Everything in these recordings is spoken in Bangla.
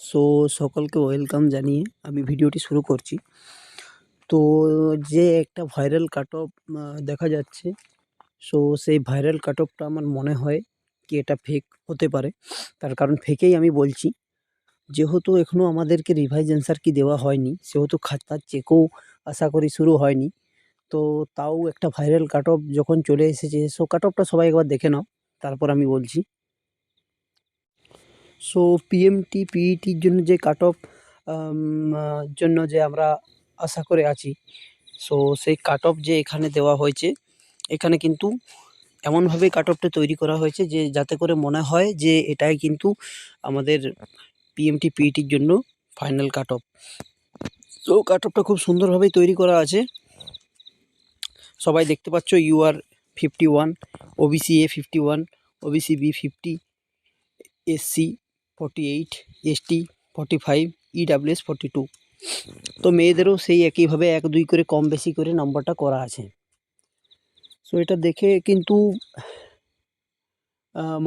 সো সকলকে ওয়েলকাম জানিয়ে আমি ভিডিওটি শুরু করছি। তো যে একটা ভাইরাল কাটঅফ দেখা যাচ্ছে, সো সেই ভাইরাল কাটঅফটা আমার মনে হয় কি এটা ফেক হতে পারে। তার কারণ ফেকেই আমি বলছি, যেহেতু এখনও আমাদেরকে রিভাইজ অ্যান্সার কি দেওয়া হয়নি, সেহেতু খাতার চেকও আশা করি শুরু হয়নি। তো তাও একটা ভাইরাল কাটঅফ যখন চলে এসেছে, সো কাটঅফটা সবাই একবার দেখে নাও, তারপর আমি বলছি। সো পিএমটি, পিইটির জন্য যে কাটঅফ জন্য যে আমরা আশা করে আছি, সো সেই কাটঅফ যে এখানে দেওয়া হয়েছে, এখানে কিন্তু এমনভাবে কাটঅফটা তৈরি করা হয়েছে যে যাতে করে মনে হয় যে এটাই কিন্তু আমাদের পিএমটি, পিইটির জন্য ফাইনাল কাটঅফ। তো কাটঅফটা খুব সুন্দরভাবেই তৈরি করা আছে। সবাই দেখতে পাচ্ছ, UR 51, OBC A 51, OBC B 50, SC 48, ST 45, EWS 42। তো মেয়েদেরও সেই একইভাবে 1-2 করে কম বেশি করে নাম্বারটা করা আছে। সো এটা দেখে কিন্তু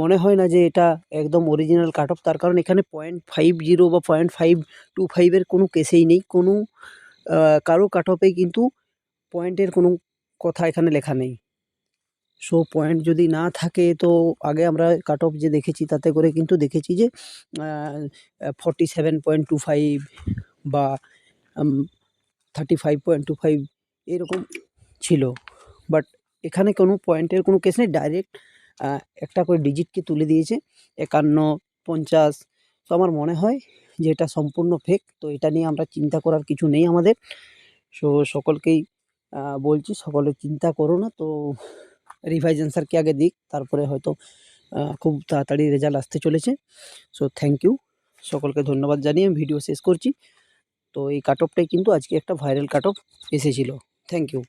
মনে হয় না যে এটা একদম অরিজিনাল কাটঅফ। তার কারণ এখানে 0.50 বা 0.525 এর কোনো কেসেই নেই। কোনো কারো কাটঅফেই কিন্তু পয়েন্টের কোনো কথা এখানে লেখা নেই। সো পয়েন্ট যদি না থাকে, তো আগে আমরা কাটঅফ যে দেখেছি তাতে করে কিন্তু দেখেছি যে 47.25 বা 35.25 এরকম ছিল। বাট এখানে কোনো পয়েন্টের কোনো কেস নেই, ডাইরেক্ট একটা করে ডিজিটকে তুলে দিয়েছে 51, 50। তো আমার মনে হয় যে এটা সম্পূর্ণ ফেক। তো এটা নিয়ে আমরা চিন্তা করার কিছু নেই আমাদের। সো সকলকেই বলছি, সকলে চিন্তা করো না। তো রিভাইজ অ্যান্সারকে আগে দিক, তারপরে হয়তো খুব তাড়াতাড়ি রেজাল্ট আসতে চলেছে। সো থ্যাংক ইউ, সকলকে ধন্যবাদ জানিয়ে ভিডিও শেষ করছি। তো এই কাটঅফটাই কিন্তু আজকে একটা ভাইরাল কাটঅফ এসেছিল। Thank you.